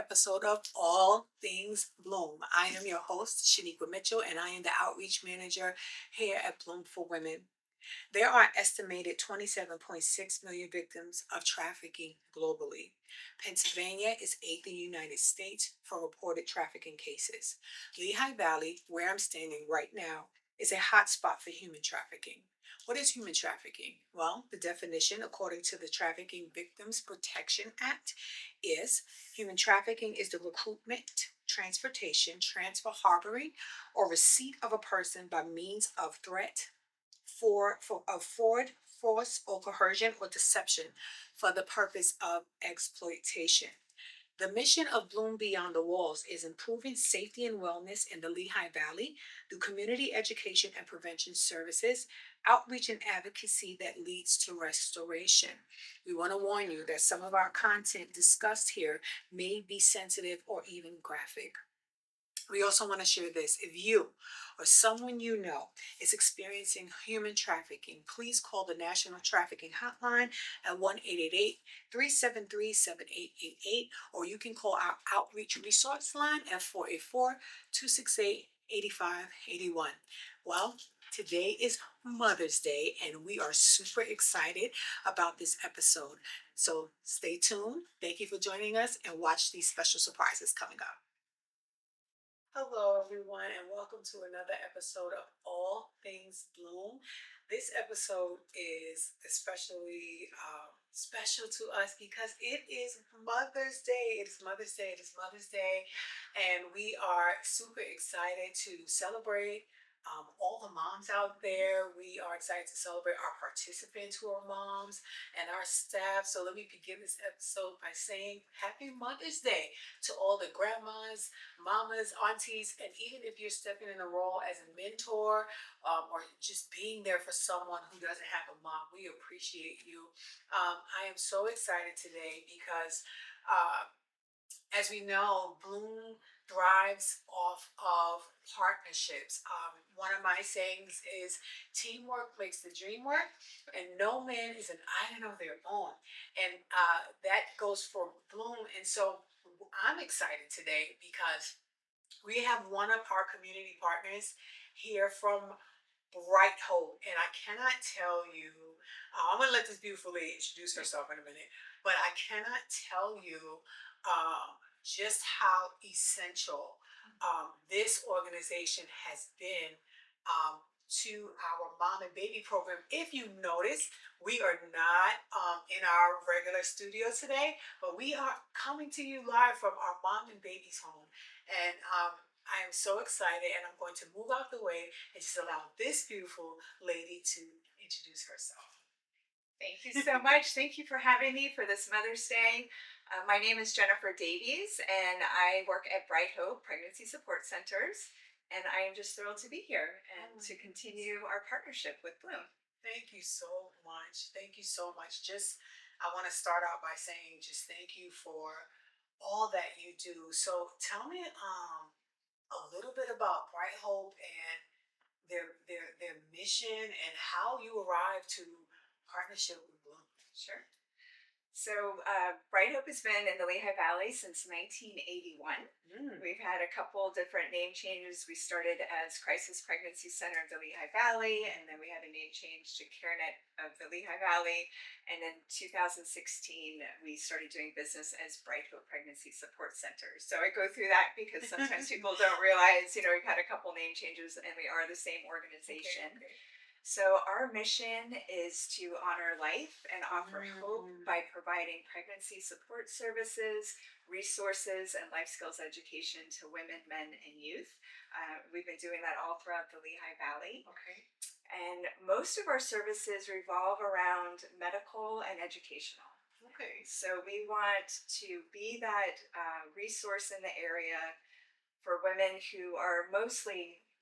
episode of All Things Bloom. I am your host, Sheniqua Mitchell, and I am the outreach manager here at Bloom for Women. There are estimated 27.6 million victims of trafficking globally. Pennsylvania is eighth in the United States for reported trafficking cases. Lehigh Valley, where I'm standing right now, is a hotspot for human trafficking. What is human trafficking? Well, the definition, according to the Trafficking Victims Protection Act, is human trafficking is the recruitment, transportation, transfer, harboring, or receipt of a person by means of threat, of fraud, force, or coercion or deception for the purpose of exploitation. The mission of Bloom Beyond the Walls is improving safety and wellness in the Lehigh Valley through community education and prevention services, outreach and advocacy that leads to restoration. We want to warn you that some of our content discussed here may be sensitive or even graphic. We also want to share this. If you or someone you know is experiencing human trafficking, please call the National Trafficking Hotline at 1-888-373-7888, or you can call our outreach resource line at 484-268-8581. Well, today is Mother's Day, and we are super excited about this episode. So stay tuned. Thank you for joining us, and watch these special surprises coming up. Hello, everyone, and welcome to another episode of All Things Bloom. This episode is especially special to us because it is Mother's Day. It is Mother's Day. It is Mother's Day, and we are super excited to celebrate all the moms out there. We are excited to celebrate our participants who are moms and our staff. So let me begin this episode by saying Happy Mother's Day to all the grandmas, mamas, aunties, and even if you're stepping in a role as a mentor or just being there for someone who doesn't have a mom, we appreciate you. I am so excited today because as we know, Bloom thrives off of partnerships. One of my sayings is teamwork makes the dream work, and no man is an island of their own. And that goes for Bloom. And so I'm excited today because we have one of our community partners here from Bright Hope. And I cannot tell you, I'm going to let this beautiful lady introduce herself in a minute, but I cannot tell you just how essential this organization has been to our mom and baby program. If you notice, we are not in our regular studio today, but we are coming to you live from our mom and baby's home. And I am so excited, and I'm going to move out the way and just allow this beautiful lady to introduce herself. Thank you so much. Thank you for having me for this Mother's Day. My name is Jennifer Davies, and I work at Bright Hope Pregnancy Support Centers. And I am just thrilled to be here and to continue our partnership with Bloom. Thank you so much. Thank you so much. I want to start out by saying just thank you for all that you do. So tell me a little bit about Bright Hope and their mission and how you arrived to partnership with Bloom. Sure. So Bright Hope has been in the Lehigh Valley since 1981. We've had a couple different name changes. We started as Crisis Pregnancy Center of the Lehigh Valley, and then we had a name change to CareNet of the Lehigh Valley. And in 2016, we started doing business as Bright Hope Pregnancy Support Center. So I go through that because sometimes people don't realize, we've had a couple name changes and we are the same organization. Okay. So our mission is to honor life and offer hope by providing pregnancy support services, resources, and life skills education to women, men, and youth. We've been doing that all throughout the Lehigh Valley. Okay. And most of our services revolve around medical and educational. Okay. So we want to be that resource in the area for women who are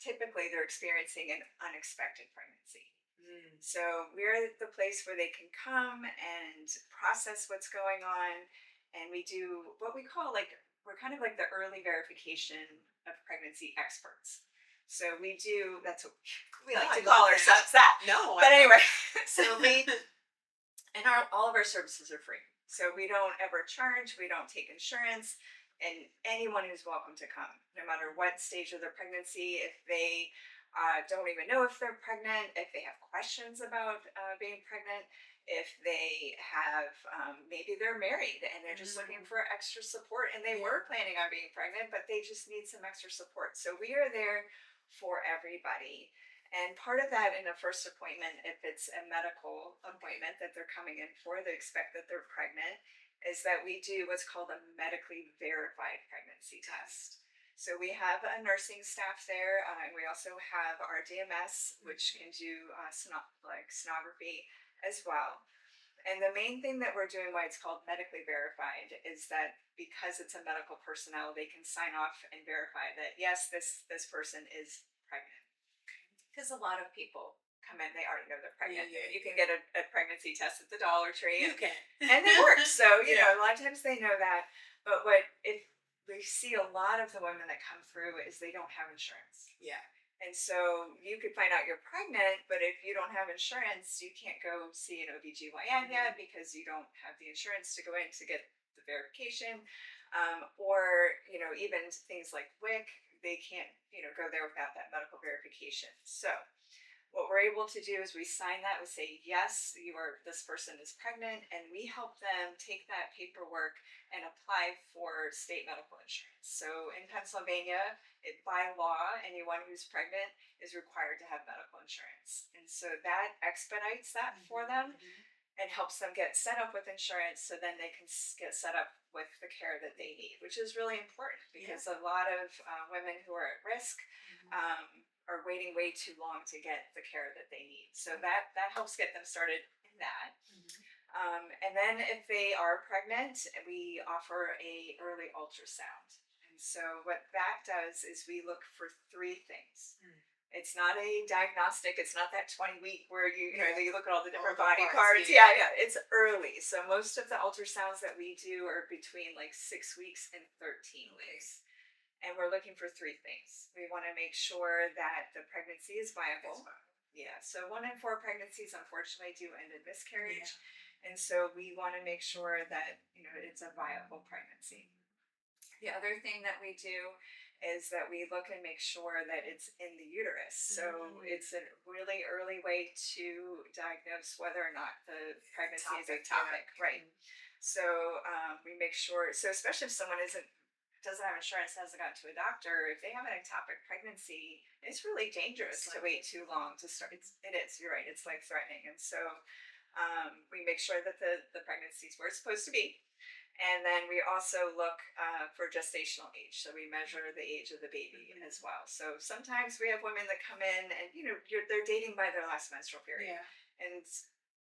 typically they're experiencing an unexpected pregnancy. So we're the place where they can come and process what's going on. And we do what we call we're kind of like the early verification of pregnancy experts. So that's what we like to call ourselves that. No. But anyway, so all of our services are free. So we don't ever charge, we don't take insurance. and anyone who's welcome to come, no matter what stage of their pregnancy. If they don't even know if they're pregnant, if they have questions about being pregnant, if they have maybe they're married and they're just looking for extra support and they were planning on being pregnant, but they just need some extra support. So we are there for everybody. And part of that in a first appointment, if it's a medical appointment that they're coming in for, they expect that they're pregnant, is that we do what's called a medically verified pregnancy test. So we have a nursing staff there, and we also have our DMS, which can do sonography as well. And the main thing that we're doing, why it's called medically verified, is that because it's a medical personnel, they can sign off and verify that yes, this person is pregnant. Because a lot of people come in, they already know they're pregnant. You can get a pregnancy test at the Dollar Tree. You can. And they work. So, you know, a lot of times they know that. But if we see a lot of the women that come through is they don't have insurance. Yeah. And so you could find out you're pregnant, but if you don't have insurance, you can't go see an OBGYN yet because you don't have the insurance to go in to get the verification. Or, you know, even things like WIC, they can't, you know, go there without that medical verification. So what we're able to do is we sign that, we say, yes, this person is pregnant, and we help them take that paperwork and apply for state medical insurance. So in Pennsylvania, by law, anyone who's pregnant is required to have medical insurance. And so that expedites that for them and helps them get set up with insurance so then they can get set up with the care that they need, which is really important because a lot of women who are at risk are waiting way too long to get the care that they need. So that helps get them started in that. And then if they are pregnant, we offer a early ultrasound. And so what that does is we look for three things. It's not a diagnostic. It's not that 20-week where you look at all the different body parts. Yeah. It's early. So most of the ultrasounds that we do are between like 6 weeks and 13 weeks. And we're looking for three things. We want to make sure that the pregnancy is viable. Yeah. So 1 in 4 pregnancies, unfortunately, do end in miscarriage. And so we want to make sure that, you know, it's a viable pregnancy. The other thing that we do is that we look and make sure that it's in the uterus. So it's a really early way to diagnose whether or not the pregnancy is ectopic. Right. So we make sure, so especially if someone doesn't have insurance, hasn't gone to a doctor, if they have an ectopic pregnancy, it's really dangerous to wait too long to start. It is, you're right, it's life threatening. And so we make sure that the pregnancy is where it's supposed to be. And then we also look for gestational age. So we measure the age of the baby as well. So sometimes we have women that come in and, you know, they're dating by their last menstrual period. And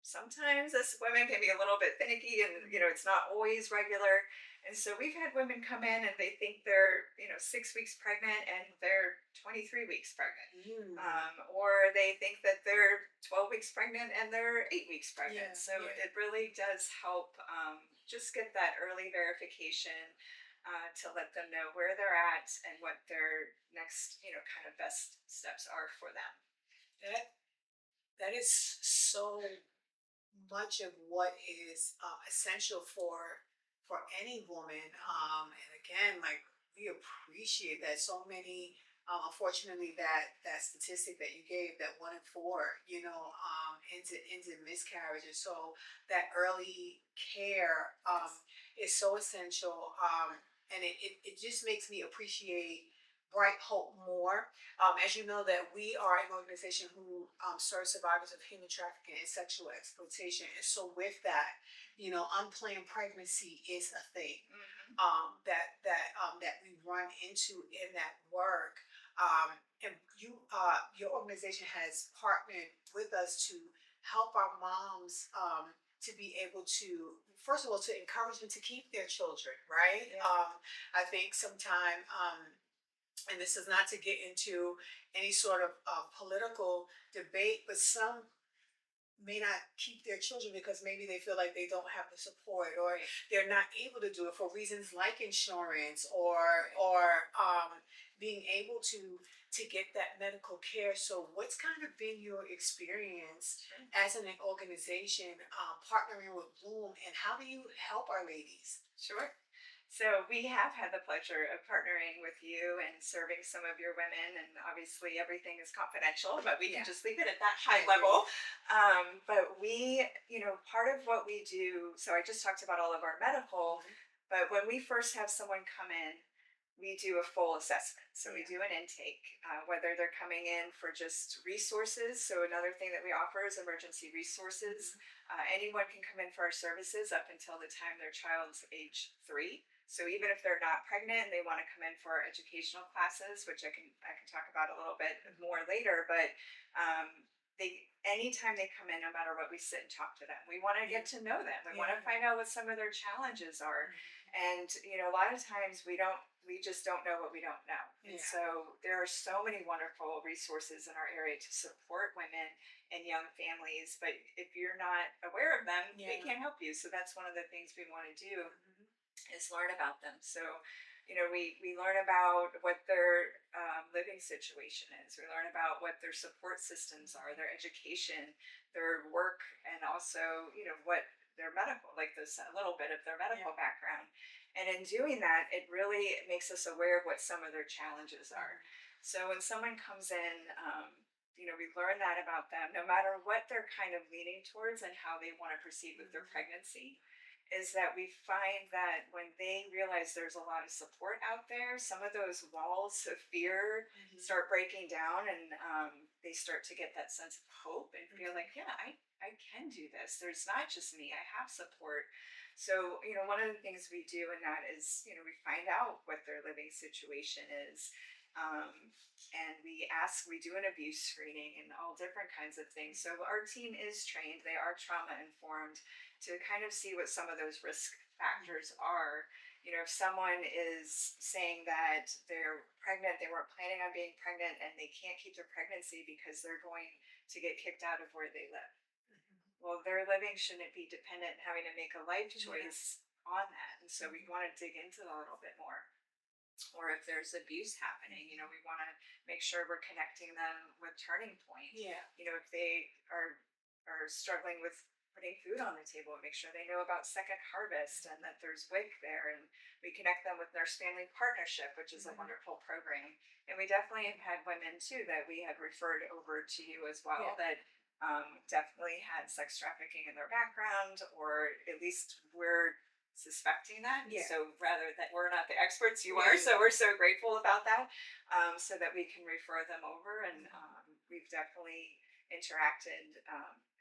sometimes us women can be a little bit finicky and, you know, it's not always regular. And so we've had women come in and they think they're, you know, 6 weeks pregnant and they're 23 weeks pregnant. Or they think that they're 12 weeks pregnant and they're 8 weeks pregnant. So it really does help just get that early verification to let them know where they're at and what their next, you know, kind of best steps are for them. That is so much of what is essential for any woman. And again, like, we appreciate that so many. Unfortunately, that statistic that you gave, that 1 in 4, you know, ends in miscarriage, and so that early care is so essential. And it just makes me appreciate Bright Hope more. As you know, that we are an organization who serves survivors of human trafficking and sexual exploitation, and so with that, you know, unplanned pregnancy is a thing that we run into in that work. And your organization has partnered with us to help our moms to be able to, first of all, to encourage them to keep their children, right? I think sometimes, and this is not to get into any sort of political debate, but some may not keep their children because maybe they feel like they don't have the support, or they're not able to do it for reasons like insurance or being able to get that medical care. So what's kind of been your experience as an organization partnering with Bloom, and how do you help our ladies? Sure. So we have had the pleasure of partnering with you and serving some of your women, and obviously everything is confidential, but we can Yeah, just leave it at that high I agree. level. But we, part of what we do. So I just talked about all of our medical, Mhm. but when we first have someone come in, we do a full assessment. So we Yeah. do an intake, whether they're coming in for just resources. So another thing that we offer is emergency resources. Mhm. Anyone can come in for our services up until the time their child's age 3. So even if they're not pregnant and they want to come in for our educational classes, which I can talk about a little bit more later, but they anytime they come in, no matter what, we sit and talk to them. We want to Yeah. get to know them. We want to Yeah. find out what some of their challenges are. Mhm. And a lot of times we just don't know what we don't know. And Yeah. so there are so many wonderful resources in our area to support women and young families, but if you're not aware of them, they Yeah. can't help you. So that's one of the things we want to do Mhm. is learn about them. So, we learn about what their living situation is. We learn about what their support systems are, their education, their work, and also, what their medical, like this a little bit of their Yeah. medical background. And in doing that, it really makes us aware of what some of their challenges are. Mhm. So when someone comes in, we learn that about them, no matter what they're kind of leaning towards and how they want to proceed with their Mhm. pregnancy, is that we find that when they realize there's a lot of support out there, some of those walls of fear Mhm. start breaking down, and they start to get that sense of hope and feel Mhm. like, yeah, I can do this. There's not just me, I have support. So, one of the things we do in that is, we find out what their living situation is. Um, and we do an abuse screening and all different kinds of things. So our team is trained, they are trauma informed to kind of see what some of those risk factors are. If someone is saying that they're pregnant, they weren't planning on being pregnant, and they can't keep their pregnancy because they're going to get kicked out of where they live. Mhm. Well, their living shouldn't be dependent having to make a life Yeah. choice on that. And so we Mhm. want to dig into that a little bit more. Or if there's abuse happening, we want to make sure we're connecting them with Turning Point. Yeah. If they are struggling with putting food on the table, make sure they know about Second Harvest and that there's WIC there, and we connect them with Nurse Family Partnership, which is a Mhm. wonderful program. And we definitely have had women too that we had referred over to you as well Yeah. that definitely had sex trafficking in their background, or at least we're suspecting that. Yeah. So rather that we're not the experts, you Yeah. are. Yeah. So we're so grateful about that, so that we can refer them over. And we've definitely interacted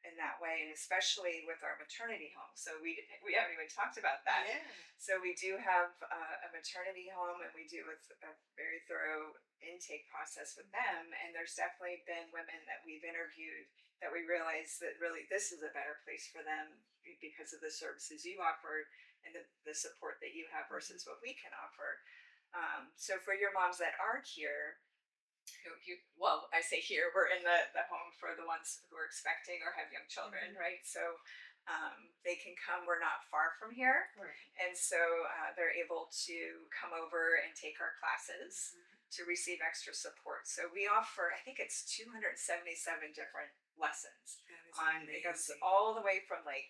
in that way, and especially with our maternity home. So we haven't even talked about that. Yeah. So we do have a maternity home, and we do a very thorough intake process with them. And there's definitely been women that we've interviewed that we realize that really this is a better place for them because of the services you offer and the support that you have Mhm. versus what we can offer. So for your moms that aren't here, well, I say here, we're in the home for the ones who are expecting or have young children, Mhm. right? So they can come. We're not far from here. Right. And so they're able to come over and take our classes Mhm. to receive extra support. So we offer, I think it's 277 different lessons That is on, it goes amazing. all the way from like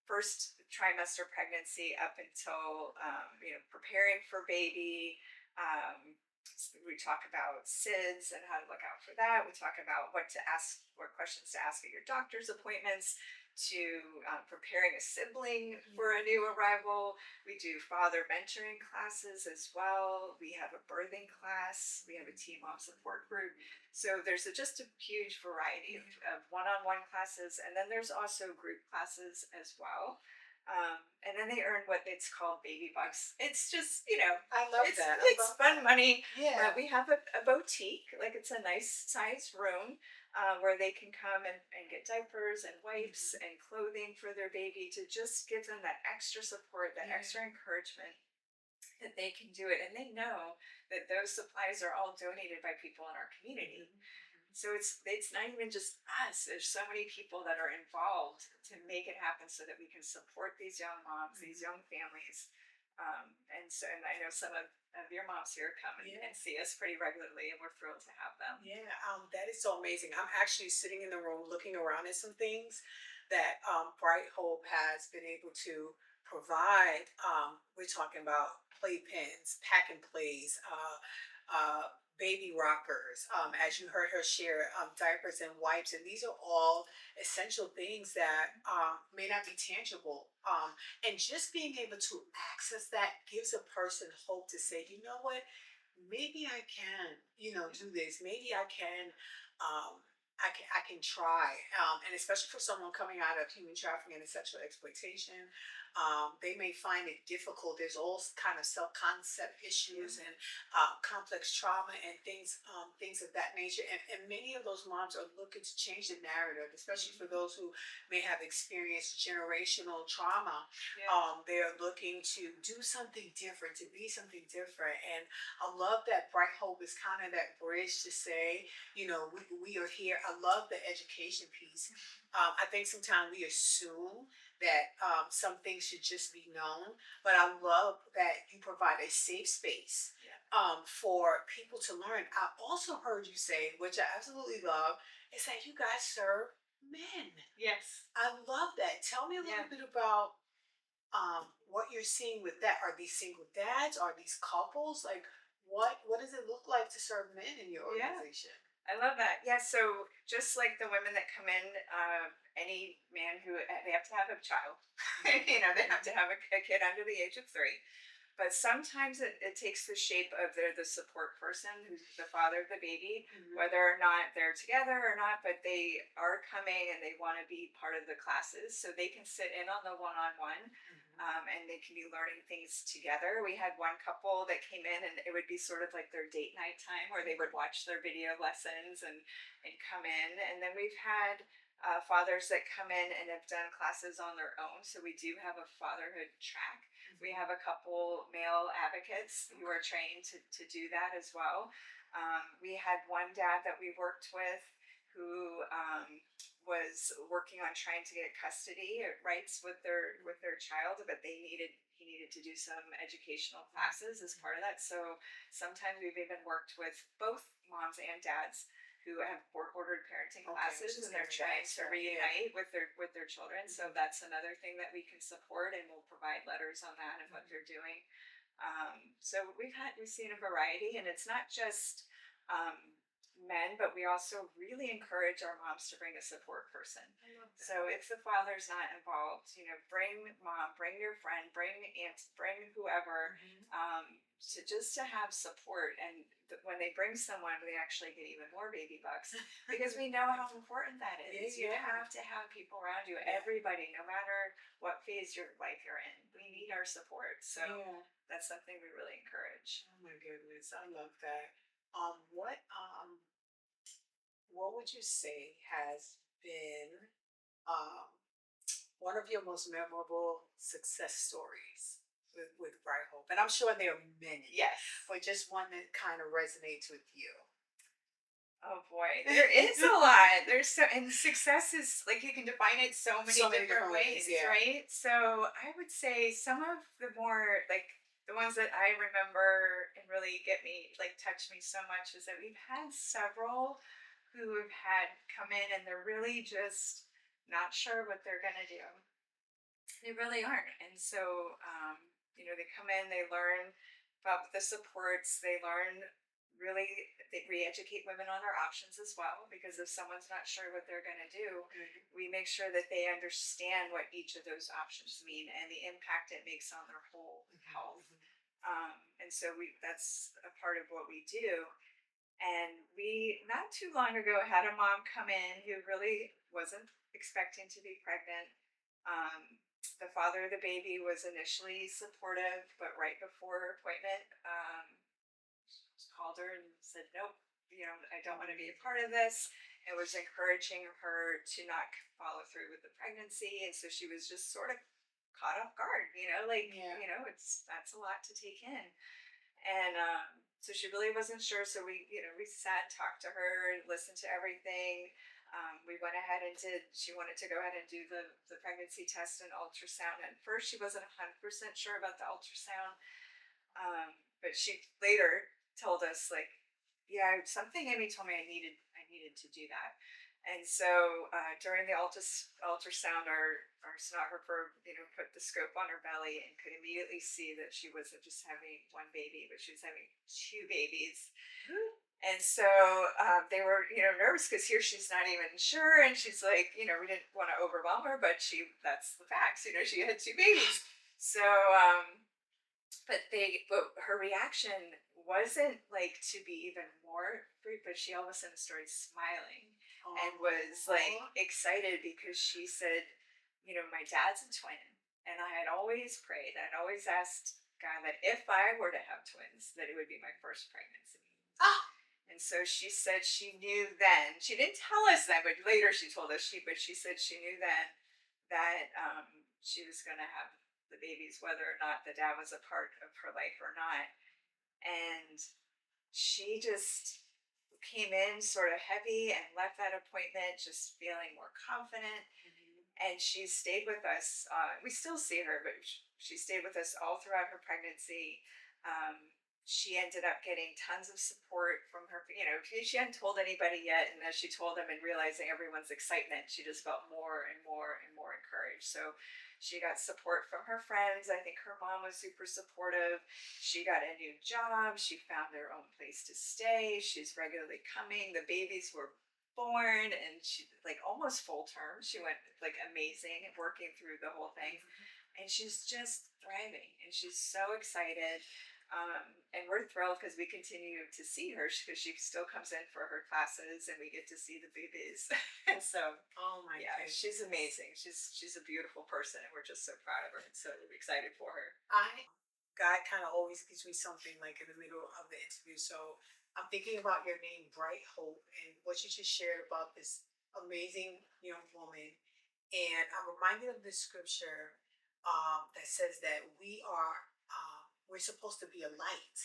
first trimester pregnancy up until, preparing for baby. We talk about SIDS and how to look out for that. We talk about what questions to ask at your doctor's appointments, to preparing a sibling for a new arrival. We do father mentoring classes as well. We have a birthing class. We have a teen mom support group. So there's just a huge variety of one-on-one classes, and then there's also group classes as well. And then they earn what it's called baby bucks. It's just, I love it's that. I it's love fun that. money. Yeah. We have a boutique, like it's a nice size room where they can come and get diapers and wipes Mhm. and clothing for their baby to just give them that extra support, that Yeah. extra encouragement that they can do it. And they know that those supplies are all donated by people in our community. Mhm. So it's not even just us. There's so many people that are involved to make it happen so that we can support these young moms, these Mhm. young families. And I know some of your moms here come Yeah. and see us pretty regularly, and we're thrilled to have them. Yeah, that is so amazing. I'm actually sitting in the room looking around at some things that Bright Hope has been able to provide. We're talking about playpens, pack and plays, baby rockers. As you heard her share, diapers and wipes, and these are all essential things that may not be tangible. And just being able to access that gives a person hope to say, you know what, maybe I can, do this. Maybe I can. Um, I can try, and especially for someone coming out of human trafficking and sexual exploitation, they may find it difficult. There's all kind of self-concept issues and complex trauma and things of that nature. And many of those moms are looking to change the narrative, especially for those who may have experienced generational trauma. Yeah. They're looking to do something different, to be something different. And I love that Bright Hope is kind of that bridge to say, we are here. I love the education piece. I think sometimes we assume that some things should just be known, but I love that you provide a safe space for people to learn. I also heard you say, which I absolutely love, is that you guys serve men. Yes. I love that. Tell me a little bit about what you're seeing with that. Are these single dads? Are these couples? Like, what does it look like to serve men in your organization? I love that. Yeah. So just like the women that come in, any man who they have to have a child, they have to have a kid under the age of 3. But sometimes it takes the shape of they're the support person, who's the father of the baby, whether or not they're together or not, but they are coming and they want to be part of the classes. So they can sit in on the one-on-one, and they can be learning things together. We had one couple that came in and it would be sort of like their date night time where they would watch their video lessons and come in. And then we've had fathers that come in and have done classes on their own. So we do have a fatherhood track. We have a couple male advocates who are trained to do that as well. We had one dad that we worked with who was working on trying to get custody rights with their child, but he needed to do some educational classes as part of that. So sometimes we've even worked with both moms and dads who have court-ordered parenting classes, and they're trying to reunite with their children. So that's another thing that we can support, and we'll provide letters on that and what they're doing. So we've seen a variety, and it's not just men, but we also really encourage our moms to bring a support person. So if the father's not involved, bring mom, bring your friend, bring aunt, bring whoever, to have support. And when they bring someone, they actually get even more baby bucks because we know how important that is. You have to have people around you, everybody, no matter what phase your life you're in. We need our support. So that's something we really encourage. Oh my goodness, I love that. What would you say has been um, one of your most memorable success stories with Bright Hope? And I'm sure there are many. Yes. But just one that kind of resonates with you. Oh boy, there is a lot. And success is like you can define it so many different ways, right? So I would say some of the more like the ones that I remember and really touch me so much is that we've had several who have had come in and they're really just not sure what they're gonna do. They really aren't. And so they come in, they learn about the supports, they learn really they re-educate women on their options as well, because if someone's not sure what they're going to do, we make sure that they understand what each of those options mean and the impact it makes on their whole health. And so that's a part of what we do. And we not too long ago had a mom come in who really wasn't expecting to be pregnant. The father of the baby was initially supportive, but right before her appointment, called her and said, nope, I don't want to be a part of this. It was encouraging her to not follow through with the pregnancy. And so she was just sort of caught off guard, that's a lot to take in. And so she really wasn't sure. So we sat and talked to her and listened to everything. We went ahead and she wanted to go ahead and do the pregnancy test and ultrasound. At first, she wasn't 100% sure about the ultrasound. But she later told us something Amy told me I needed to do that. And so during the ultrasound, our sonographer, put the scope on her belly and could immediately see that she wasn't just having one baby, but she was having two babies. And so they were, nervous because here she's not even sure, and she's like, we didn't want to overwhelm her, but that's the facts. She had two babies. So, but her reaction wasn't like to be even more freaked, but she all of a sudden started smiling and was like excited because she said, my dad's a twin, and I had always prayed, I'd always asked God that if I were to have twins, that it would be my first pregnancy. Ah, And so she said she knew then. She didn't tell us then, but later she told us but she said she knew then that she was going to have the babies, whether or not the dad was a part of her life or not. And she just came in sort of heavy and left that appointment just feeling more confident. And she stayed with us. We still see her, but she stayed with us all throughout her pregnancy. She ended up getting tons of support from her. She hadn't told anybody yet, and as she told them and realizing everyone's excitement, she just felt more and more and more encouraged. So she got support from her friends. I think her mom was super supportive. She got a new job. She found her own place to stay. She's regularly coming. The babies were born, and she like almost full term. She went like amazing working through the whole thing, and she's just thriving, and she's so excited. And we're thrilled because we continue to see her because she still comes in for her classes and we get to see the babies. And so, oh my yeah, goodness. she's amazing. She's a beautiful person, and we're just so proud of her and so excited for her. God kind of always gives me something like in the middle of the interview. So I'm thinking about your name, Bright Hope, and what you just shared about this amazing young woman. And I'm reminded of this scripture that says that we're supposed to be a light,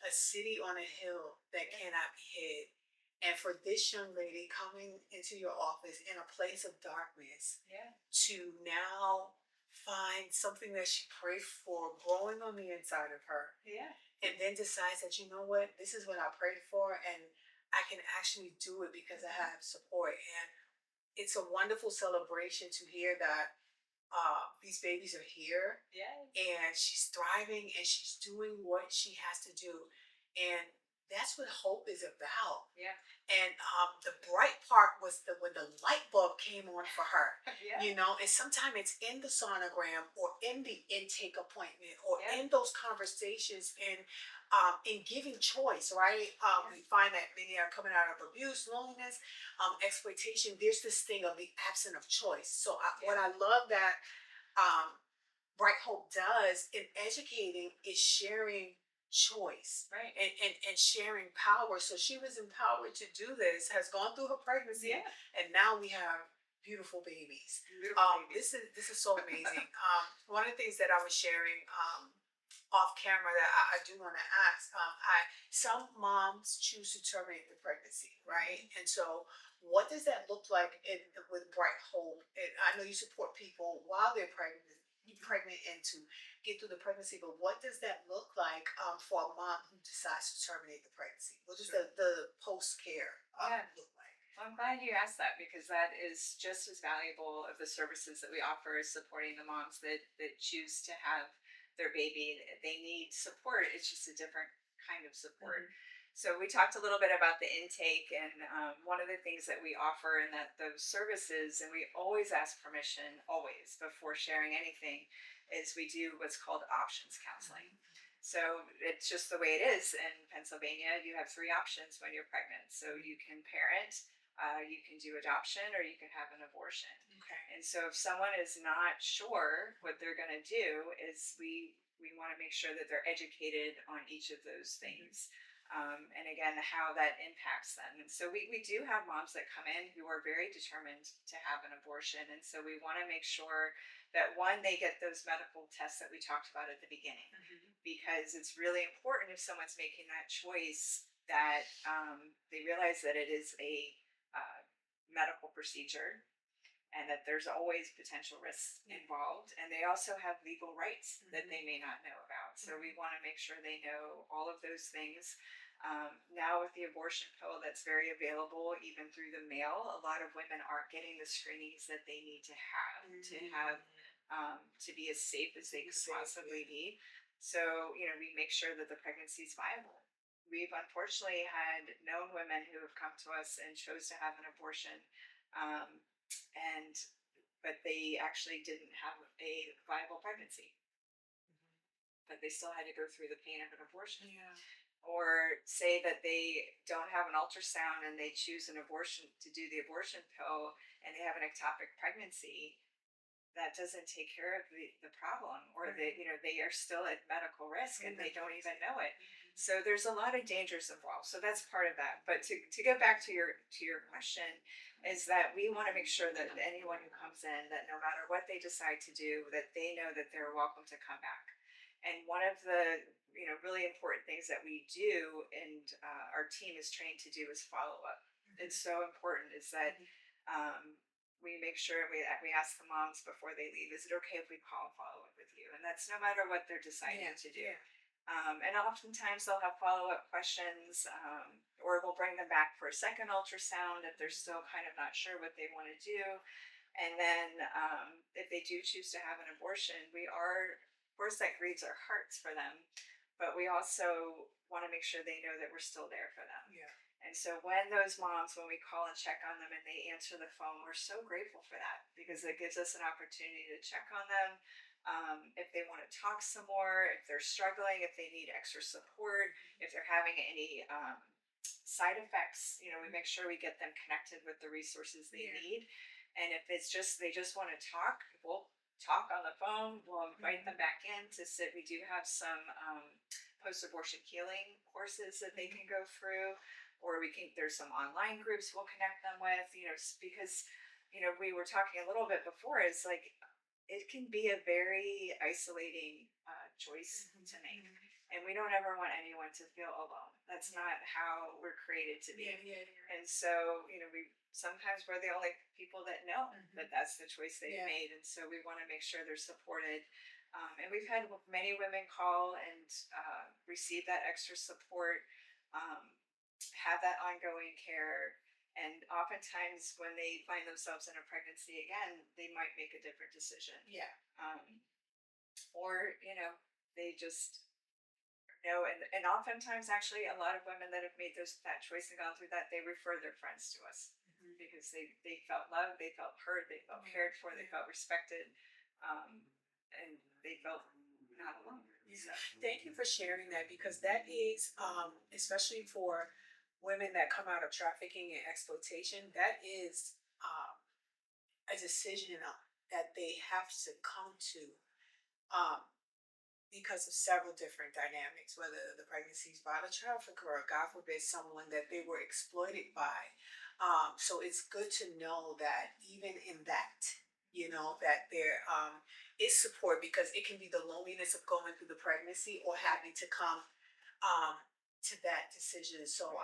a city on a hill that cannot be hid. And for this young lady coming into your office in a place of darkness, Yeah, to now find something that she prayed for growing on the inside of her, yeah, and then decides that, you know what, this is what I prayed for, and I can actually do it because I have support. And it's a wonderful celebration to hear that these babies are here yeah, and she's thriving and she's doing what she has to do. And that's what hope is about. yeah, And the bright part was when the light bulb came on for her, yeah, and sometimes it's in the sonogram or in the intake appointment or yeah, in those conversations and in giving choice, right? We find that many are coming out of abuse, loneliness, exploitation. There's this thing of the absence of choice. So what I love that um, Bright Hope does in educating is sharing choice right, and sharing power. So she was empowered to do this, has gone through her pregnancy, yeah. and now we have beautiful babies. Beautiful babies. This is so amazing. One of the things that I was sharing off camera that I do want to ask, some moms choose to terminate the pregnancy, right? And so what does that look like with Bright Hope? And I know you support people while they're pregnant and to get through the pregnancy, but what does that look like for a mom who decides to terminate the pregnancy? What does the post care Yeah. look like? Well, I'm glad you asked that because that is just as valuable of the services that we offer as supporting the moms that choose to have their baby. They need support. It's just a different kind of support. So we talked a little bit about the intake, and one of the things that we offer in those services, and we always ask permission, always before sharing anything, is we do what's called options counseling. So it's just the way it is in Pennsylvania. You have three options when you're pregnant. So you can parent, you can do adoption, or you can have an abortion. Okay. And so if someone is not sure what they're going to do, is we want to make sure that they're educated on each of those things. And again, how that impacts them. And so we do have moms that come in who are very determined to have an abortion. And so we want to make sure that one, they get those medical tests that we talked about at the beginning, because it's really important if someone's making that choice that they realize that it is a medical procedure. and that there's always potential risks involved. And they also have legal rights that they may not know about. So we want to make sure they know all of those things. Now with the abortion pill that's very available, even through the mail, a lot of women aren't getting the screenings that they need to have to be as safe as they could possibly be. So, we make sure that the pregnancy is viable. We've unfortunately had known women who have come to us and chose to have an abortion, um, and but they actually didn't have a viable pregnancy, but they still had to go through the pain of an abortion. Yeah. Or say that they don't have an ultrasound and they choose an abortion to do the abortion pill, and they have an ectopic pregnancy, that doesn't take care of the problem, or they are still at medical risk and they don't even know it. So there's a lot of dangers involved, so that's part of that. But to get back to your question, is that we want to make sure that anyone who comes in, that no matter what they decide to do, that they know that they're welcome to come back. And one of the really important things that we do, and our team is trained to do, is follow up. It's so important, is that we make sure we ask the moms before they leave, is it okay if we call and follow up with you? And that's no matter what they're deciding to do. And oftentimes they'll have follow-up questions, or we'll bring them back for a second ultrasound if they're still kind of not sure what they want to do. And then if they do choose to have an abortion, of course, that grieves our hearts for them, but we also want to make sure they know that we're still there for them. Yeah. And so when we call and check on them and they answer the phone, we're so grateful for that, because it gives us an opportunity to check on them. If they want to talk some more, if they're struggling, if they need extra support, if they're having any side effects, we make sure we get them connected with the resources they need. And if it's just, they just want to talk, we'll talk on the phone. We'll invite them back in to sit. We do have some post-abortion healing courses that they can go through, or there's some online groups we'll connect them with, because, we were talking a little bit before, it's like, it can be a very isolating choice to make. And we don't ever want anyone to feel alone. That's not how we're created to be. And so, sometimes we're the only people that know that that's the choice they've made. And so we want to make sure they're supported. And we've had many women call and receive that extra support, have that ongoing care. And oftentimes when they find themselves in a pregnancy again, they might make a different decision. Or, they just know. And oftentimes, actually, a lot of women that have made that choice and gone through that, they refer their friends to us, because they felt loved, they felt heard, they felt cared for, they felt respected, and they felt not alone. So. Thank you for sharing that, because that is, especially for women that come out of trafficking and exploitation, that is a decision that they have to come to, because of several different dynamics, whether the pregnancy is by the trafficker or, God forbid, someone that they were exploited by. So it's good to know that even in that, that there is support, because it can be the loneliness of going through the pregnancy or having to come to that decision. So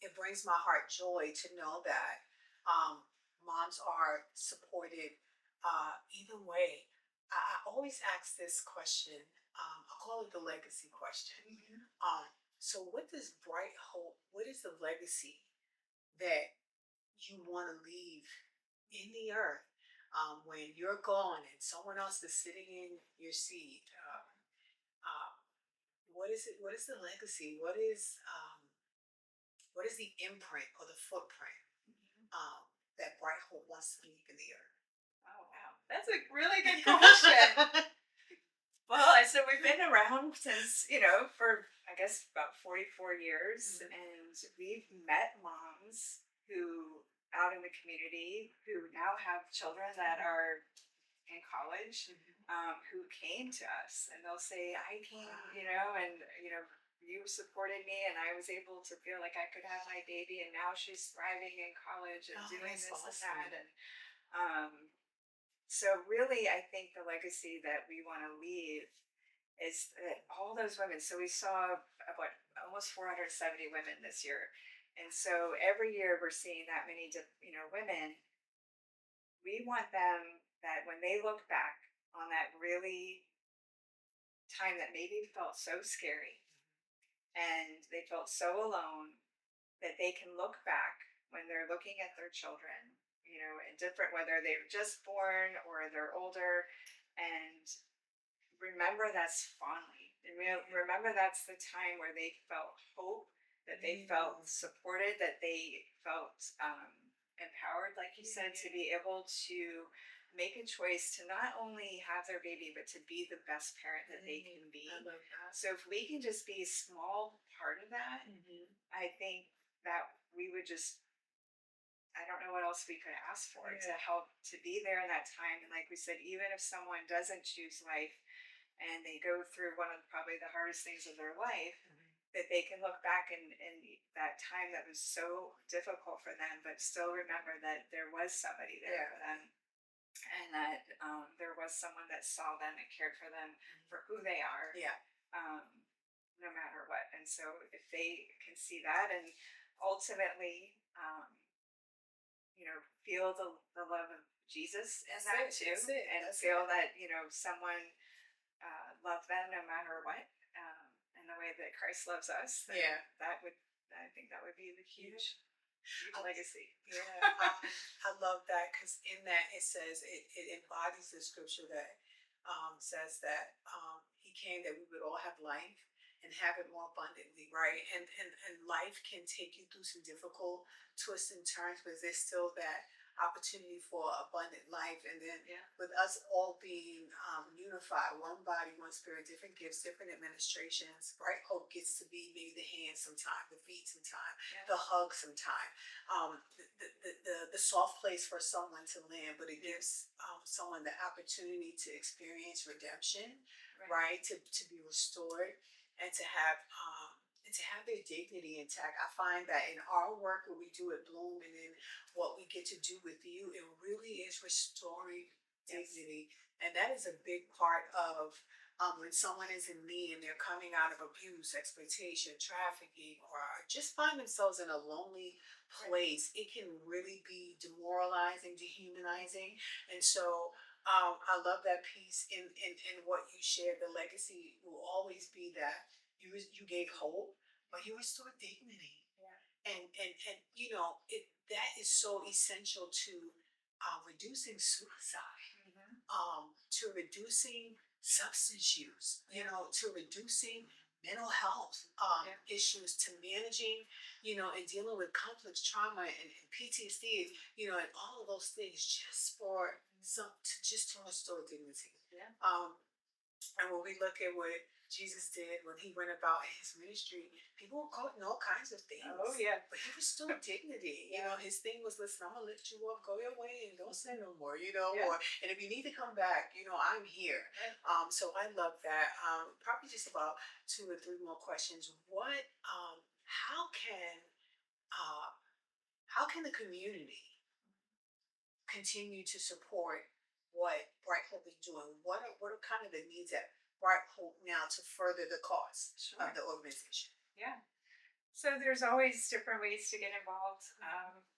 it brings my heart joy to know that moms are supported either way. I always ask this question. I call it the legacy question. So what does Bright Hope? What is the legacy that you want to leave in the earth when you're gone and someone else is sitting in your seat? What is it? What is the legacy? What is the imprint or the footprint that Bright Hope wants to leave in the earth? Oh wow, that's a really good question. Well, so we've been around since, for I guess about 44 years, and we've met moms who out in the community who now have children that are in college, who came to us, and they'll say, I came, and you supported me, and I was able to feel like I could have my baby, and now she's thriving in college and doing this and that. And so really, I think the legacy that we want to leave is that all those women. So we saw almost 470 women this year, and so every year we're seeing that many women we want them that when they look back on that really time that maybe felt so scary and they felt so alone, that they can look back when they're looking at their children, in different, whether they're just born or they're older, and remember that's fondly. And remember that's the time where they felt hope, that they felt supported, that they felt empowered, like you said, to be able to make a choice to not only have their baby, but to be the best parent that they can be. I love that. So if we can just be a small part of that, I think that we would just, I don't know what else we could ask for to help to be there in that time. And like we said, even if someone doesn't choose life and they go through one of probably the hardest things of their life, that they can look back in that time that was so difficult for them, but still remember that there was somebody there for them, and that there was someone that saw them and cared for them for who they are. Um, no matter what. And so if they can see that and ultimately, feel the love of Jesus in that too, and feel that, someone loved them no matter what, in the way that Christ loves us, then that would, I think that would be the huge legacy. I love that because in that it says it embodies the scripture that says that he came that we would all have life and have it more abundantly, right? And life can take you through some difficult twists and turns, but there's still that opportunity for abundant life. And then with us all being unified, one body, one spirit, different gifts, different administrations, Bright Hope gets to be maybe the hands sometime, the feet sometime, the hug sometime, the soft place for someone to land, but it gives someone the opportunity to experience redemption, right? To be restored and to have their dignity intact. I find that in our work, what we do at Bloom, and in what we get to do with you, it really is restoring dignity, and that is a big part of when someone is in need and they're coming out of abuse, exploitation, trafficking, or just find themselves in a lonely place. It can really be demoralizing, dehumanizing, and so. I love that piece in what you shared. The legacy will always be that you gave hope, but you restored dignity, and that is so essential to reducing suicide, to reducing substance use, to reducing mental health issues, to managing, and dealing with complex trauma and PTSD, and all of those things, just for just to restore dignity. And when we look at what Jesus did when he went about his ministry, people were caught in all kinds of things. But he restored dignity. His thing was, listen, I'm going to lift you up, go your way, and don't sin no more, and if you need to come back, I'm here. So I love that. Probably just about 2 or 3 more questions. How can the community continue to support what Bright Hope is doing? What are kind of the needs at Bright Hope now to further the cause of the organization? So there's always different ways to get involved.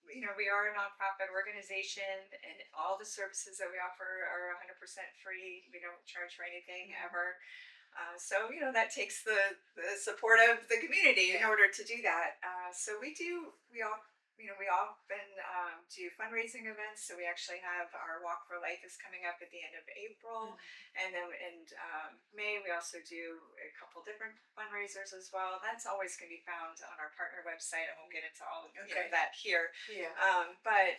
We are a nonprofit organization, and all the services that we offer are 100% free. We don't charge for anything ever. So that takes the support of the community in order to do that. So we often do fundraising events. So we actually have our Walk for Life is coming up at the end of April, and then in May we also do a couple different fundraisers as well. That's always going to be found on our partner website. I won't get into all of that here. But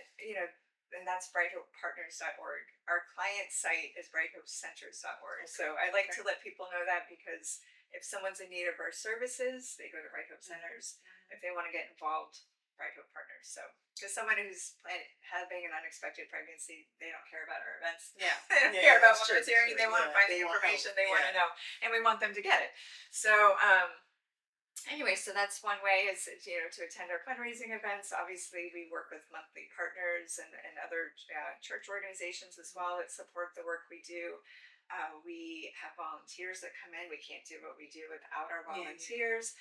and that's brighthopepartners.org. Our client site is brighthopecenters.org. So I like to let people know that, because if someone's in need of our services, they go to Bright Hope Centers. If they want to get involved, Bright Hope Partners. So, because someone who's having an unexpected pregnancy, they don't care about our events. They don't care about what we're doing. They want to find the information. They want to know, and we want them to get it. So, anyway, so that's one way, is to attend our fundraising events. Obviously, we work with monthly partners and other church organizations as well that support the work we do. We have volunteers that come in. We can't do what we do without our volunteers.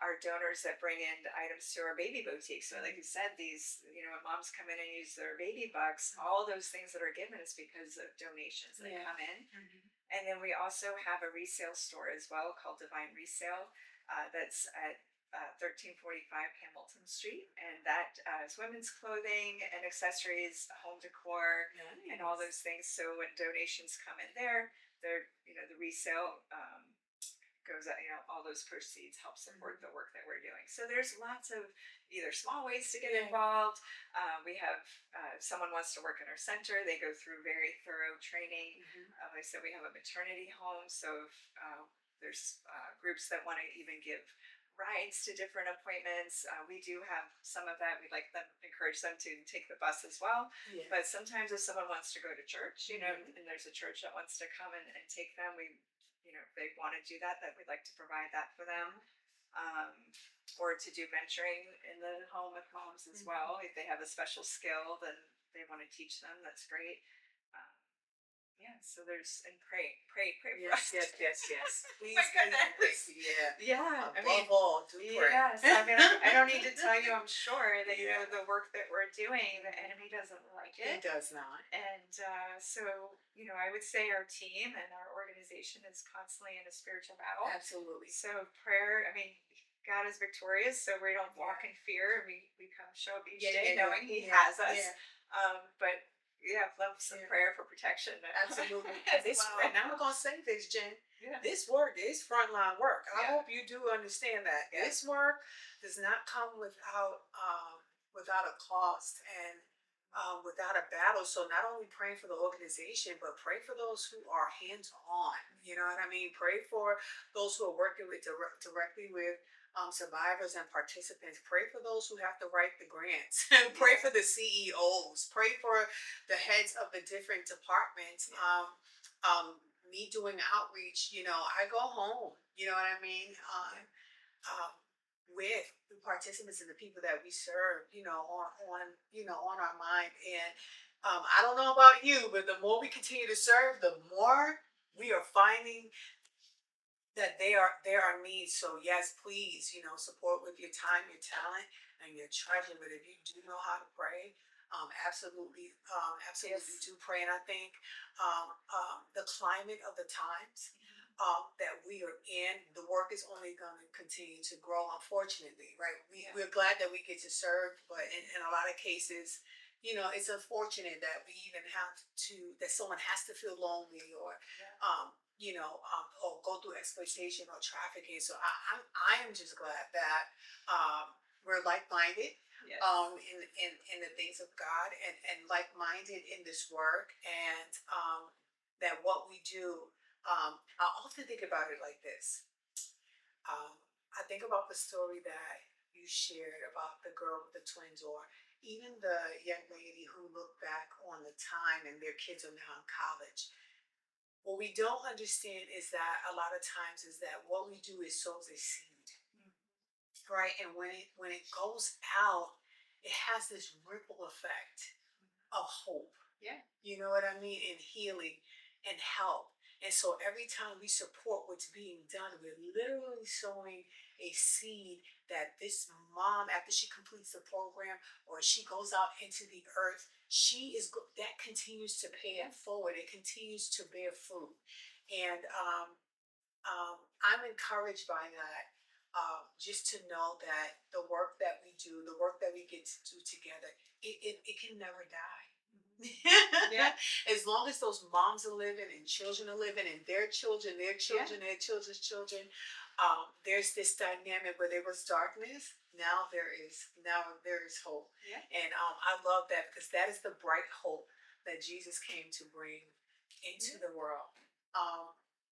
Our donors that bring in items to our baby boutique. So, like you said, these, when moms come in and use their baby bucks, all those things that are given is because of donations that come in. And then we also have a resale store as well called Divine Resale, that's at 1345 Hamilton Street, and that is women's clothing and accessories, home decor, and all those things. So when donations come in there, they're the resale goes out. All those proceeds help support the work that we're doing. So there's lots of either small ways to get involved. We have if someone wants to work in our center, they go through very thorough training. Like I said, we have a maternity home, so if there's groups that want to even give rides to different appointments. We do have some of that. We'd like them, encourage them to take the bus as well. But sometimes if someone wants to go to church, and there's a church that wants to come and take them, if they want to do that, we'd like to provide that for them. Or to do mentoring in the home with moms as well. If they have a special skill, then they want to teach them. That's great. So there's, and pray for us. Yes. Please, My goodness. Above all, do pray. Yes, I don't need to tell you, I'm sure that the work that we're doing, the enemy doesn't like it. He does not. And so, I would say our team and our organization is constantly in a spiritual battle. Absolutely. So prayer, God is victorious, so we don't walk in fear. We come show up each day knowing He has us. But love some prayer for protection. Absolutely. And I'm going to say this, Jen. This work is frontline work. I hope you do understand that. This work does not come without a cost and without a battle. So not only praying for the organization, but pray for those who are hands-on. You know what I mean? Pray for those who are working with directly with survivors and participants. Pray for those who have to write the grants. Pray for the CEOs. Pray for the heads of the different departments. Me doing outreach, I go home, you know what I mean? With the participants and the people that we serve, on our mind. And I don't know about you, but the more we continue to serve, the more we are finding that there are needs. So yes, please, support with your time, your talent, and your treasure. But if you do know how to pray, absolutely do pray. And I think the climate of the times that we are in, the work is only going to continue to grow. Unfortunately, right? We're glad that we get to serve, but in a lot of cases, it's unfortunate that we even have to, that someone has to feel lonely or or go through exploitation or trafficking. So I am just glad that we're like-minded in the things of God and like-minded in this work, and that what we do. I often think about it like this. I think about the story that you shared about the girl with the twins, or even the young lady who looked back on the time and their kids are now in college. What we don't understand is that a lot of times is that what we do is sows a seed, right? And when it goes out, it has this ripple effect of hope. You know what I mean? And healing and help. And so every time we support what's being done, we're literally sowing a seed that this mom, after she completes the program or she goes out into the earth, that continues to pay it forward. It continues to bear fruit. And I'm encouraged by that. Just to know that the work that we do, the work that we get to do together, it can never die. As long as those moms are living and children are living and their children, their children's children, there's this dynamic where there was darkness. Now there is hope. And I love that, because that is the bright hope that Jesus came to bring into the world.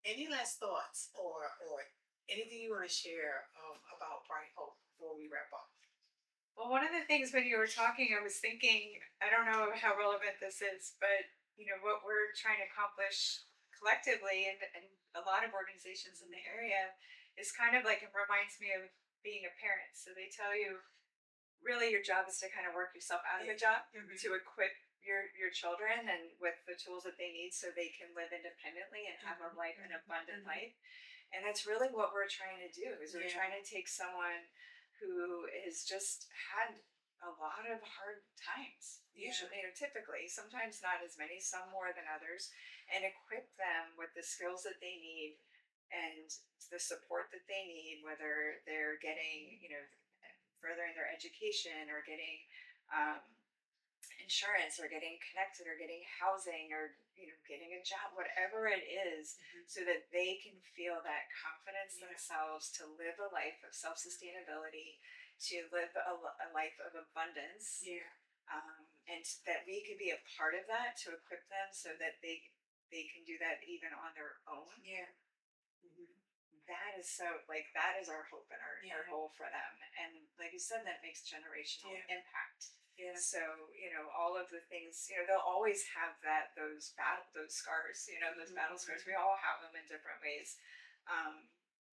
Any last thoughts or anything you want to share about bright hope before we wrap up? Well, one of the things when you were talking, I was thinking, I don't know how relevant this is, but what we're trying to accomplish collectively, and a lot of organizations in the area, is kind of like, it reminds me of being a parent. So they tell you, really, your job is to kind of work yourself out of a job to equip your children and with the tools that they need so they can live independently and have a life, an abundant life. And that's really what we're trying to do is we're trying to take someone who has just had a lot of hard times, usually, typically, sometimes not as many, some more than others, and equip them with the skills that they need and the support that they need, whether they're getting, furthering their education or getting um, insurance or getting connected or getting housing or getting a job, whatever it is, so that they can feel that confidence themselves to live a life of self-sustainability, to live a life of abundance, and that we could be a part of that to equip them so that they can do that even on their own. That is so that is our hope and our goal for them. And like you said, that makes generational impact. So, all of the things, they'll always have those scars, those battle scars. We all have them in different ways.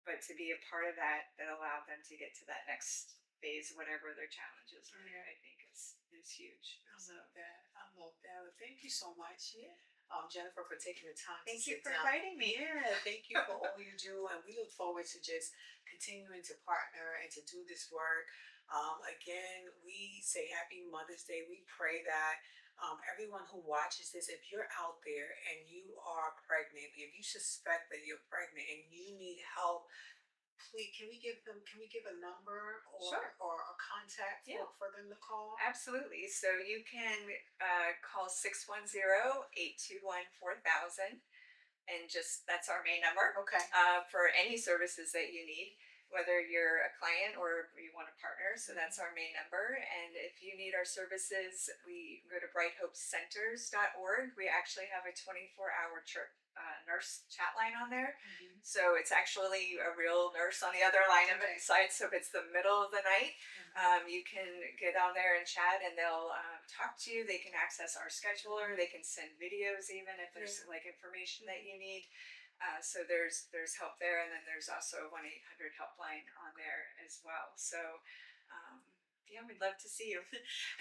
But to be a part of that allowed them to get to that next phase, whatever their challenges are, I think is huge. I love that. I love that. Well, thank you so much. Jennifer, for taking the time. Thank you for inviting me. Yeah, thank you for all you do, and we look forward to just continuing to partner and to do this work. Again, we say Happy Mother's Day. We pray that everyone who watches this, if you're out there and you are pregnant, if you suspect that you're pregnant and you need help, please can we give a number or Sure. or a contact for them to call? Absolutely. So you can call 610-821-4000, and that's our main number. Okay. For any services that you need, whether you're a client or you want a partner. So that's our main number. And if you need our services, we go to brighthopecenters.org. We actually have a 24-hour nurse chat line on there. So it's actually a real nurse on the other line of the side. So if it's the middle of the night, you can get on there and chat, and they'll talk to you. They can access our scheduler. They can send videos even if there's information that you need. So there's help there, and then there's also a 1-800 helpline on there as well. So we'd love to see you.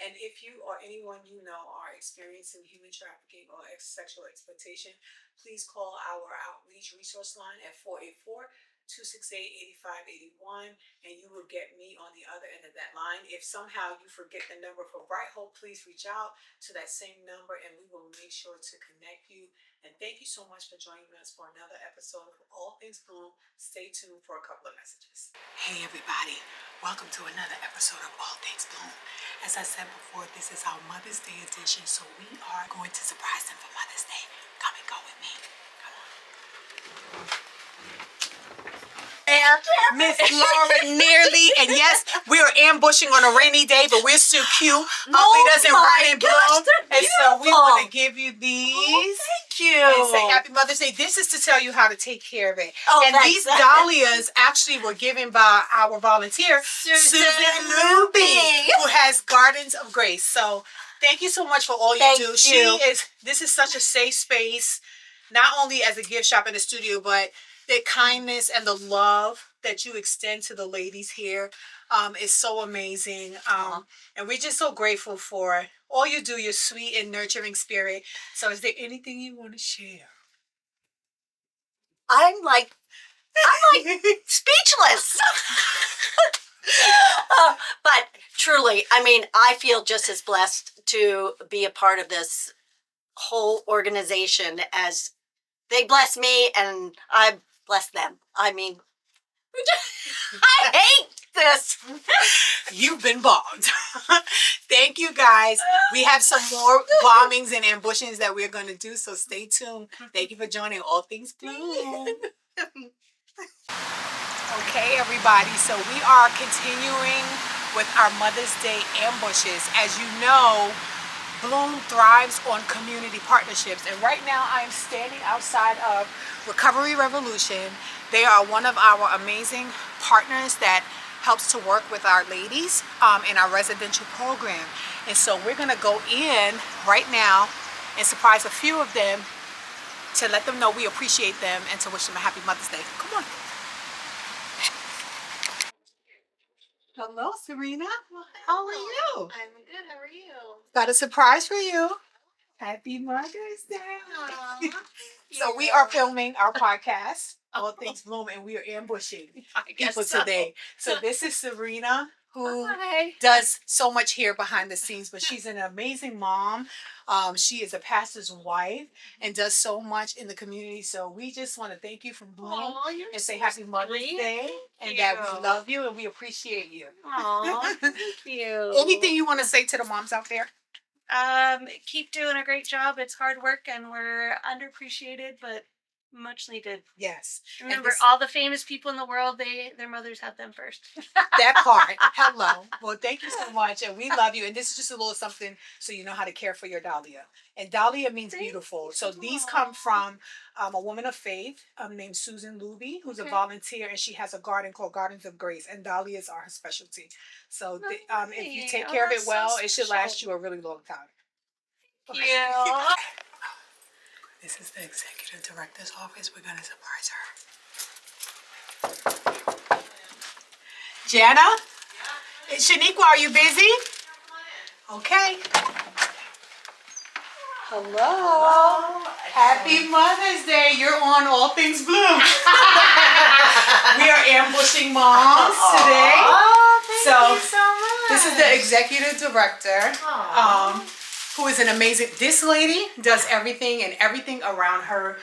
And if you or anyone you know are experiencing human trafficking or sexual exploitation, please call our outreach resource line at 484-268-8581, and you will get me on the other end of that line. If somehow you forget the number for Bright Hope, please reach out to that same number and we will make sure to connect you. And thank you so much for joining us for another episode of All Things Bloom. Stay tuned for a couple of messages. Hey everybody, welcome to another episode of All Things Bloom. As I said before, this is our Mother's Day edition, so we are going to surprise them for Mother's Day. Come and go with me. Come on. And Miss Laura nearly, and yes, we are ambushing on a rainy day, but we're still cute. Ugly doesn't run and bloom. And so we want to give you these. Thank you. And say Happy Mother's Day. This is to tell you how to take care of it. And thanks. these dahlias actually were given by our volunteer, Susan Luby, who has Gardens of Grace. So thank you so much for all you do. This is such a safe space, not only as a gift shop in the studio, but the kindness and the love that you extend to the ladies here is so amazing. And we're just so grateful for all you do, your sweet and nurturing spirit. So is there anything you want to share? I'm like speechless. But truly, I mean, I feel just as blessed to be a part of this whole organization as they bless me and I bless them. I mean, I hate this. You've been bombed. Thank you guys. We have some more bombings and ambushings that we're going to do, so stay tuned. Thank you for joining All Things Bloom. Okay, everybody, so we are continuing with our Mother's Day ambushes. As you know, Bloom thrives on community partnerships, and right now I am standing outside of Recovery Revolution. They are one of our amazing partners that helps to work with our ladies in our residential program. And so we're going to go in right now and surprise a few of them to let them know we appreciate them and to wish them a happy Mother's Day. Come on. Hello, Serena. Well, How are you? I'm good. How are you? Got a surprise for you. Happy Mother's Day. Aw, So we are filming our podcast, All Things Bloom, and we are ambushing people today. So this is Serena, who Hi. does so much here behind the scenes, but she's an amazing mom. She is a pastor's wife and does so much in the community. So we just want to thank you from Bloom Aw, you're and say so Happy Mother's sweet. Day, and Thank that we you. love you and we appreciate you. Aw, thank you. Anything you want to say to the moms out there? Keep doing a great job. It's hard work and we're underappreciated, but much needed. Yes. And Remember, this- all the famous people in the world, their mothers had them first. that part. Hello. Well, thank you so much, and we love you. And this is just a little something so you know how to care for your dahlia. And dahlia means Thank beautiful. you. So these come from a woman of faith named Susan Luby, who's a Okay. volunteer, and she has a garden called Gardens of Grace, and dahlias are her specialty. So if you take Lovely. care of that's it so well, it should last special. you a really long time. Thank you. This is the executive director's office. We're gonna surprise her. Jana? Sheniqua, are you busy? Okay. Hello. Happy Mother's Day. You're on All Things Bloom. We are ambushing moms today. Thank So, This is the executive director. Who is an amazing, this lady does everything and everything around her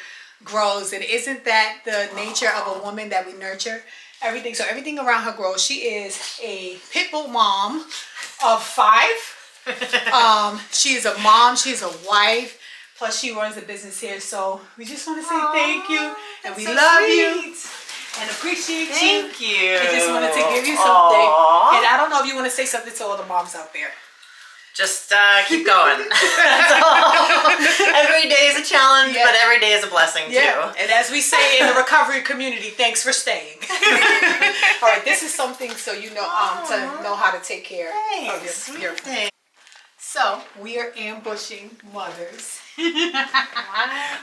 grows. And isn't that the nature of a woman that we nurture? Everything, so everything around her grows. She is a pit bull mom of 5. She is a mom, she's a wife, plus she runs a business here. So we just want to say thank you and we love you and appreciate you. Thank you. I just wanted to give you something. Aw. And I don't know if you want to say something to all the moms out there. Just keep going. That's all. Every day is a challenge, Yeah. but every day is a blessing too. And as we say in the recovery community, thanks for staying. All right, this is something so you know to know how to take care of Thanks. your Thanks. So we are ambushing mothers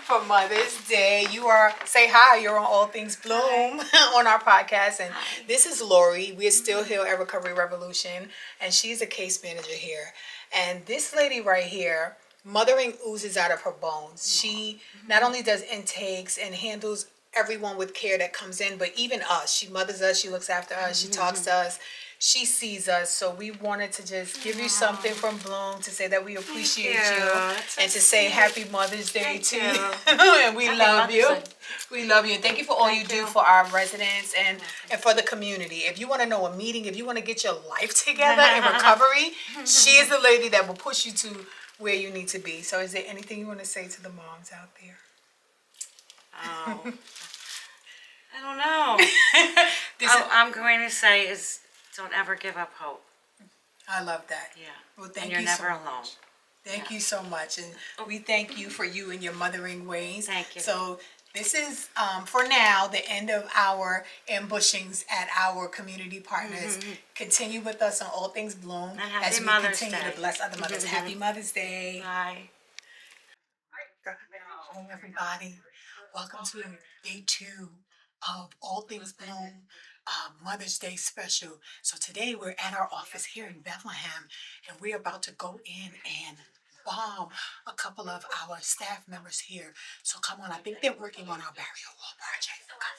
for Mother's Day. You are say hi. You're on All Things Bloom on our podcast, and this is Lori. We are still here at Recovery Revolution, and she's a case manager here. And this lady right here, mothering oozes out of her bones. She not only does intakes and handles everyone with care that comes in, but even us. She mothers us. She looks after us. She talks to us. She sees us, so we wanted to just give you something from Bloom to say that we appreciate you, That's so and to say Happy Mother's Day Thank to you. you. And we Happy love Mother's you. Day. We love you. And thank you for all you Thank do you. for our residents and for the community. If you want to know a meeting, if you want to get your life together in recovery, she is the lady that will push you to where you need to be. So is there anything you want to say to the moms out there? Oh, I don't know. This All I'm going to say is don't ever give up hope. I love that. Yeah. Well, thank And you're you never so alone. much. Thank you so much, and we thank you for you and your mothering ways. Thank you. So this is, for now, the end of our ambushings at our community partners. Continue with us on All Things Bloom Happy as we Mother's continue Day. to bless other mothers. Happy Mother's Day. Bye. Hello, everybody. Welcome to day 2 of All Things Bloom Mother's Day special. So today we're at our office here in Bethlehem, and we're about to go in and bomb a couple of our staff members here. So come on, I think they're working on our barrier wall project. Come on.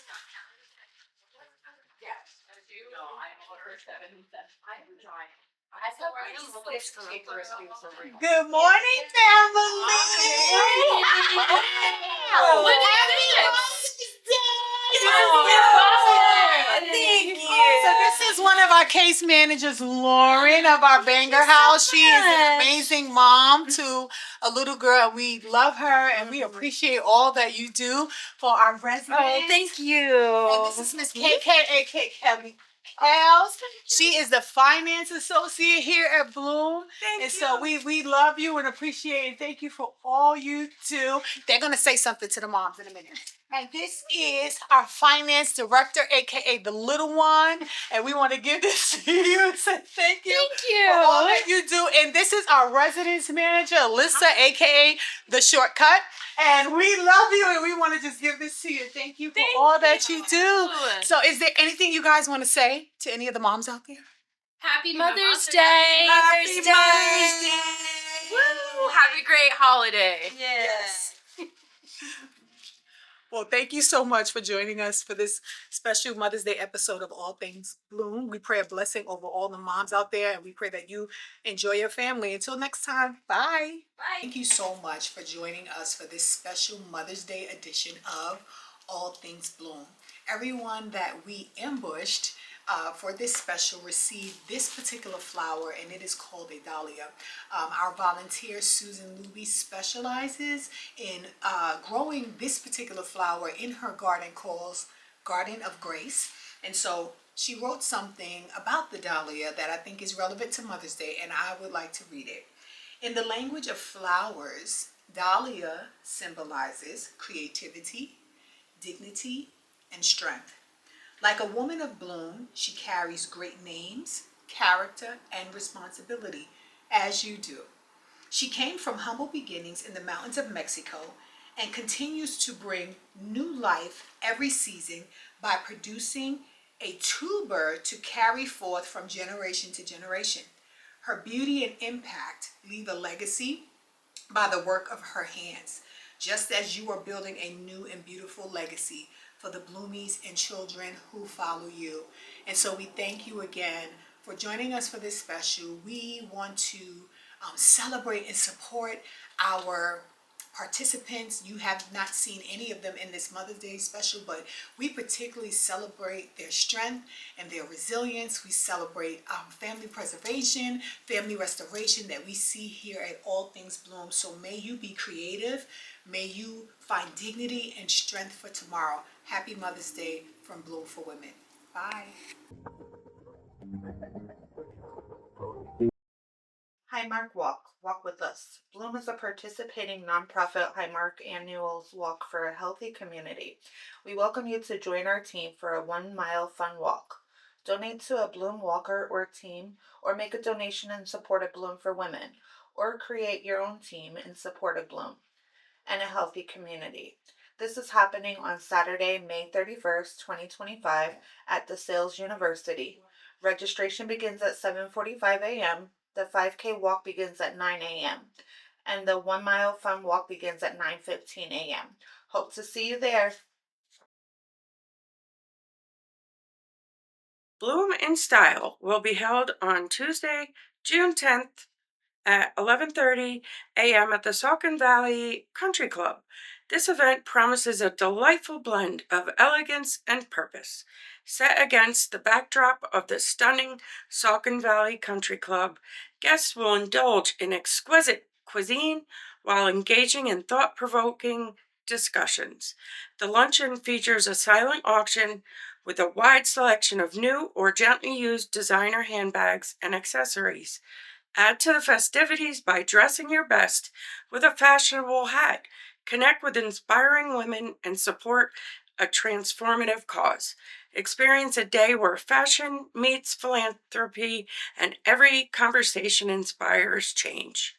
Yes, as you know, I'm on her 7 that I am trying. Good morning, family. What is Thank you. So this is one of our case managers, Lauren of our Banger House. She is an amazing mom to a little girl. We love her and we appreciate all that you do for our residents. Oh, thank you. And this is Miss KK, aka Kelly Kels. She is the finance associate here at Bloom. And so we love you and appreciate and thank you for all you do. They're going to say something to the moms in a minute. And this is our finance director, aka the little one. And we want to give this to you and say thank you. For all that you do. And this is our residence manager, Alyssa, aka the shortcut. And we love you and we want to just give this to you. Thank you for all that you do. So is there anything you guys want to say to any of the moms out there? Happy Mother's Day. Happy Mother's Day. Woo! have a great holiday. Yes. Well, thank you so much for joining us for this special Mother's Day episode of All Things Bloom. We pray a blessing over all the moms out there, and we pray that you enjoy your family. Until next time, bye. Bye. Thank you so much for joining us for this special Mother's Day edition of All Things Bloom. Everyone that we ambushed for this special received this particular flower, and it is called a dahlia. Our volunteer Susan Luby specializes in growing this particular flower in her garden called Garden of Grace. And so she wrote something about the dahlia that I think is relevant to Mother's Day, and I would like to read it. In the language of flowers, dahlia symbolizes creativity, dignity, and strength. Like a woman of bloom, she carries great names, character, and responsibility, as you do. She came from humble beginnings in the mountains of Mexico and continues to bring new life every season by producing a tuber to carry forth from generation to generation. Her beauty and impact leave a legacy by the work of her hands, just as you are building a new and beautiful legacy for the bloomies and children who follow you. And so we thank you again for joining us for this special. We want to celebrate and support our participants. You have not seen any of them in this Mother's Day special, but we particularly celebrate their strength and their resilience. We celebrate family preservation, family restoration that we see here at All Things Bloom. So may you be creative. May you find dignity and strength for tomorrow. Happy Mother's Day from Bloom for Women. Bye. Highmark Walk. Walk with us. Bloom is a participating nonprofit Highmark annual walk for a healthy community. We welcome you to join our team for a 1 mile fun walk. Donate to a Bloom walker or team, or make a donation in support of Bloom for Women, or create your own team in support of Bloom and a healthy community. This is happening on Saturday, May 31st, 2025 at the Sales University. Registration begins at 7:45 a.m. The 5K walk begins at 9 a.m. and the 1 mile fun walk begins at 9:15 a.m. Hope to see you there. Bloom in Style will be held on Tuesday, June 10th at 11:30 a.m. at the Saucon Valley Country Club. This event promises a delightful blend of elegance and purpose. Set against the backdrop of the stunning Saucon Valley Country Club, guests will indulge in exquisite cuisine while engaging in thought-provoking discussions. The luncheon features a silent auction with a wide selection of new or gently used designer handbags and accessories. Add to the festivities by dressing your best with a fashionable hat. Connect with inspiring women and support a transformative cause. Experience a day where fashion meets philanthropy and every conversation inspires change.